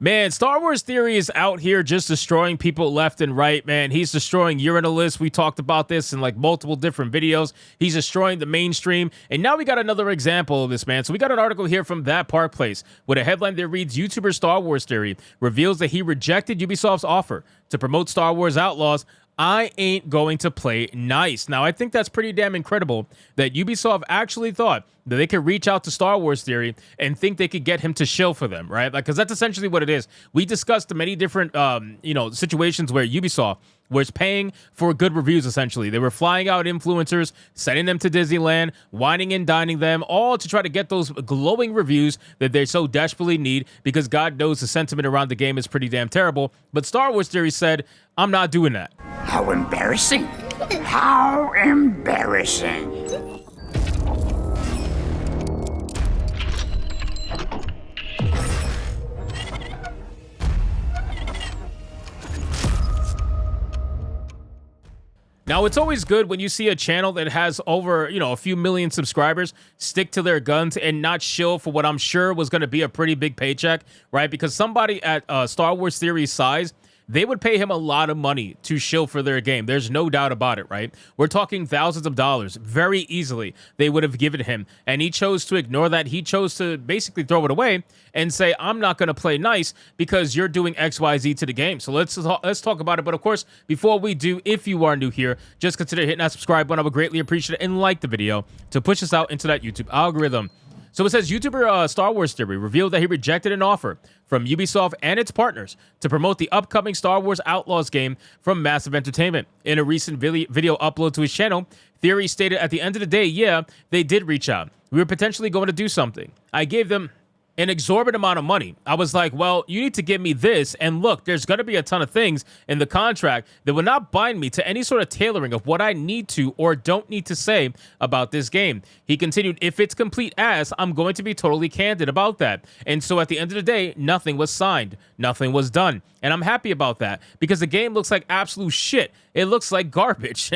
Man, Star Wars Theory is out here just destroying people left and right, man. He's destroying Urinalists. We talked about this in like multiple different videos. He's destroying the mainstream. And now we got another example of this, man. So we got an article here from That Park Place with a headline that reads, YouTuber Star Wars Theory reveals that he rejected Ubisoft's offer to promote Star Wars Outlaws. I ain't going to play nice. Now, I think that's pretty damn incredible that Ubisoft actually thought that they could reach out to Star Wars Theory and think they could get him to shill for them, right? Like, because that's essentially what it is. We discussed many different, situations where Ubisoft was paying for good reviews, essentially. They were flying out influencers, sending them to Disneyland, whining and dining them, all to try to get those glowing reviews that they so desperately need, because God knows the sentiment around the game is pretty damn terrible. But Star Wars Theory said, I'm not doing that. How embarrassing. How embarrassing. Now, it's always good when you see a channel that has over, a few million subscribers stick to their guns and not shill for what I'm sure was going to be a pretty big paycheck, right? Because somebody at Star Wars Theory's size, they would pay him a lot of money to shill for their game. There's no doubt about it, right? We're talking thousands of dollars. Very easily, they would have given him. And he chose to ignore that. He chose to basically throw it away and say, I'm not going to play nice because you're doing XYZ to the game. So let's talk about it. But of course, before we do, if you are new here, just consider hitting that subscribe button. I would greatly appreciate it, and like the video to push us out into that YouTube algorithm. So it says, YouTuber Star Wars Theory revealed that he rejected an offer from Ubisoft and its partners to promote the upcoming Star Wars Outlaws game from Massive Entertainment. In a recent video upload to his channel, Theory stated, at the end of the day, yeah, they did reach out. We were potentially going to do something. I gave them an exorbitant amount of money. I was like, well, you need to give me this. And look, there's going to be a ton of things in the contract that will not bind me to any sort of tailoring of what I need to or don't need to say about this game. He continued, if it's complete ass, I'm going to be totally candid about that. And so at the end of the day, nothing was signed. Nothing was done. And I'm happy about that because the game looks like absolute shit. It looks like garbage.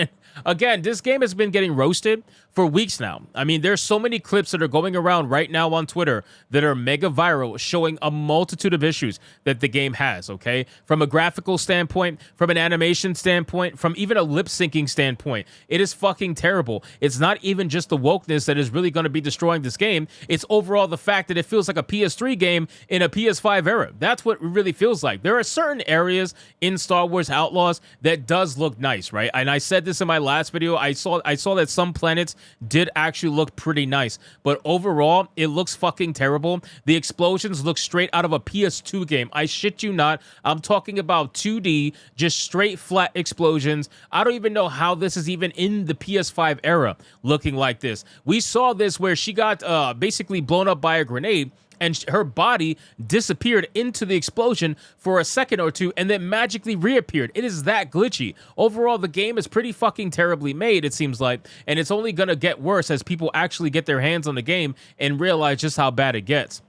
Again, this game has been getting roasted for weeks now. I mean, there's so many clips that are going around right now on Twitter that are mega viral, showing a multitude of issues that the game has, okay? From a graphical standpoint, from an animation standpoint, from even a lip syncing standpoint, it is fucking terrible. It's not even just the wokeness that is really going to be destroying this game. It's overall the fact that it feels like a PS3 game in a PS5 era. That's what it really feels like. There are certain areas in Star Wars Outlaws that does look nice, right? And I said this in my last video. I saw that some planets did actually look pretty nice, but overall it looks fucking terrible. The explosions look straight out of a PS2 game. I shit you not. I'm talking about 2D, just straight flat explosions. I don't even know how this is even in the PS5 era looking like this. We saw this where she got basically blown up by a grenade, and her body disappeared into the explosion for a second or two and then magically reappeared. It is that glitchy. Overall, the game is pretty fucking terribly made, it seems like, and it's only going to get worse as people actually get their hands on the game and realize just how bad it gets.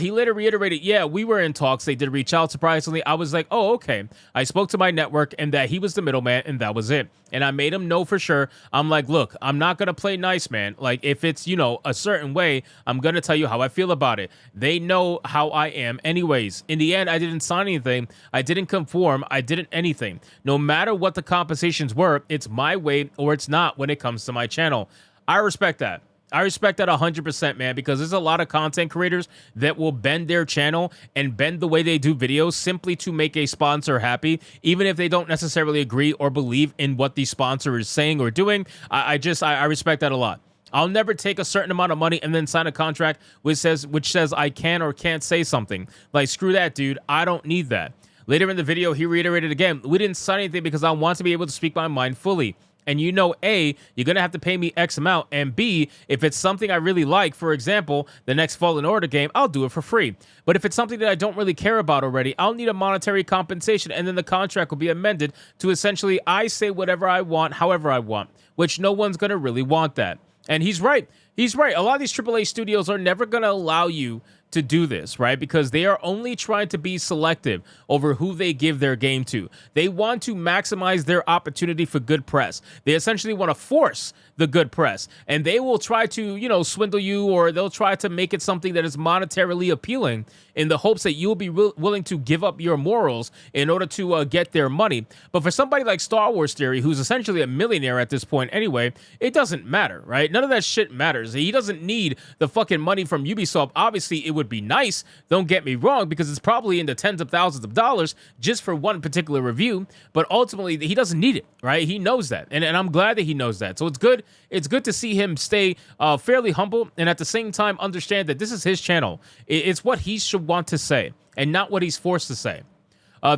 He later reiterated, yeah, we were in talks. They did reach out, surprisingly. I was like, oh, okay. I spoke to my network and that he was the middleman and that was it. And I made him know for sure. I'm like, look, I'm not going to play nice, man. Like, if it's, a certain way, I'm going to tell you how I feel about it. They know how I am anyways. In the end, I didn't sign anything. I didn't conform. I didn't anything. No matter what the compensations were, it's my way or it's not when it comes to my channel. I respect that. I respect that 100%, man, because there's a lot of content creators that will bend their channel and bend the way they do videos simply to make a sponsor happy, even if they don't necessarily agree or believe in what the sponsor is saying or doing. I respect that a lot. I'll never take a certain amount of money and then sign a contract which says I can or can't say something. Like, screw that, dude. I don't need that. Later in the video, he reiterated again, we didn't sign anything because I want to be able to speak my mind fully. And A, you're going to have to pay me X amount. And B, if it's something I really like, for example, the next Fallen Order game, I'll do it for free. But if it's something that I don't really care about already, I'll need a monetary compensation. And then the contract will be amended to essentially I say whatever I want, however I want, which no one's going to really want that. And he's right. He's right. A lot of these AAA studios are never going to allow you to do this, right? Because they are only trying to be selective over who they give their game to. They want to maximize their opportunity for good press. They essentially want to force the good press, and they will try to, you know, swindle you, or they'll try to make it something that is monetarily appealing in the hopes that you'll be willing to give up your morals in order to get their money. But for somebody like Star Wars Theory, who's essentially a millionaire at this point anyway, it doesn't matter, right? None of that shit matters. He doesn't need the fucking money from Ubisoft. Obviously, it would be nice, don't get me wrong, because it's probably in the tens of thousands of dollars just for one particular review, but ultimately, he doesn't need it, right? He knows that, and I'm glad that he knows that. So it's good. It's good to see him stay fairly humble, and at the same time understand that this is his channel. It's what he should want to say, and not what he's forced to say.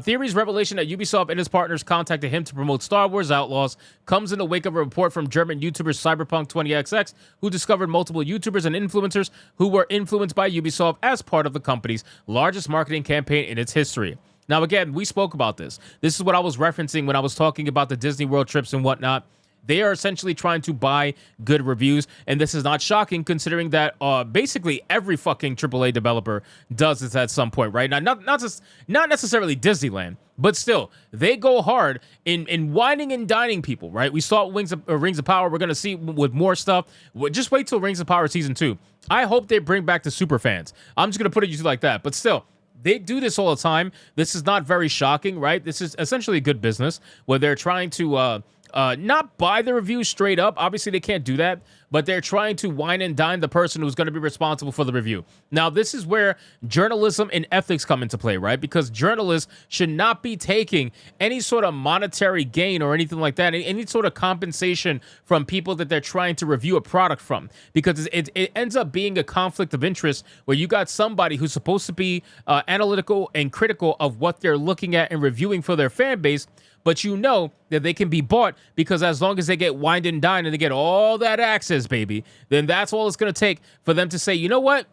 Theory's revelation that Ubisoft and his partners contacted him to promote Star Wars Outlaws comes in the wake of a report from German YouTuber Cyberpunk20XX, who discovered multiple YouTubers and influencers who were influenced by Ubisoft as part of the company's largest marketing campaign in its history. Now, again, we spoke about this. This is what I was referencing when I was talking about the Disney World trips and whatnot. They are essentially trying to buy good reviews, and this is not shocking considering that basically every fucking AAA developer does this at some point, right? Now, not necessarily Disneyland, but still, they go hard in whining and dining people, right? We saw Rings of Power. We're going to see with more stuff. Just wait till Rings of Power Season 2. I hope they bring back the super fans. I'm just going to put it like that, but still, they do this all the time. This is not very shocking, right? This is essentially good business where they're trying to not buy the review straight up. Obviously, they can't do that, but they're trying to wine and dine the person who's going to be responsible for the review. Now, this is where journalism and ethics come into play, right? Because journalists should not be taking any sort of monetary gain or anything like that, any sort of compensation from people that they're trying to review a product from, because it ends up being a conflict of interest where you got somebody who's supposed to be analytical and critical of what they're looking at and reviewing for their fan base, but you know that they can be bought because as long as they get wined and dined and they get all that access, baby, then that's all it's going to take for them to say, you know what?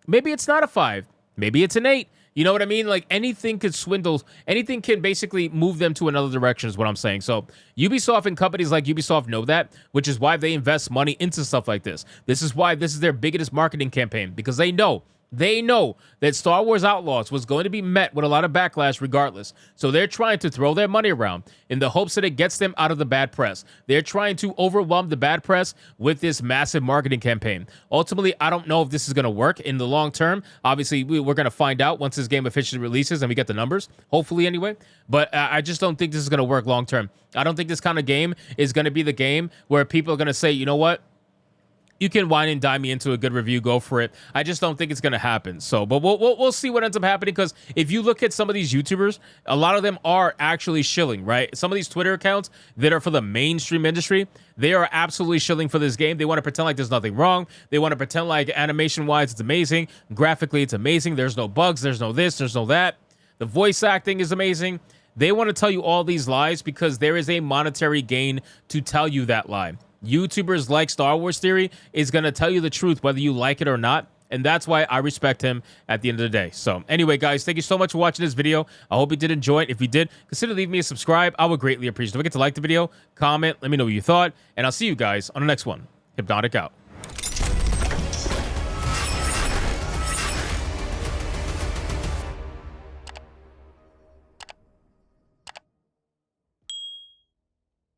Maybe it's not a 5. Maybe it's an 8. You know what I mean? Like anything could swindle, anything can basically move them to another direction is what I'm saying. So Ubisoft and companies like Ubisoft know that, which is why they invest money into stuff like this. This is why this is their biggest marketing campaign, because they know that Star Wars Outlaws was going to be met with a lot of backlash regardless. So they're trying to throw their money around in the hopes that it gets them out of the bad press. They're trying to overwhelm the bad press with this massive marketing campaign. Ultimately, I don't know if this is going to work in the long term. Obviously, we're going to find out once this game officially releases and we get the numbers, hopefully anyway. But I just don't think this is going to work long term. I don't think this kind of game is going to be the game where people are going to say, you know what? You can wine and dine me into a good review. Go for it. I just don't think it's going to happen. So, but we'll see what ends up happening, because if you look at some of these YouTubers, a lot of them are actually shilling, right? Some of these Twitter accounts that are for the mainstream industry, they are absolutely shilling for this game. They want to pretend like there's nothing wrong. They want to pretend like animation-wise it's amazing. Graphically, it's amazing. There's no bugs. There's no this. There's no that. The voice acting is amazing. They want to tell you all these lies because there is a monetary gain to tell you that lie. YouTubers like Star Wars Theory is going to tell you the truth whether you like it or not, and that's why I respect him at the end of the day. So anyway, guys, thank you so much for watching this video. I hope you did enjoy it. If you did, consider leaving me a subscribe. I would greatly appreciate it. Don't forget to like the video, comment, let me know what you thought, and I'll see you guys on the next one. Hypnotic out.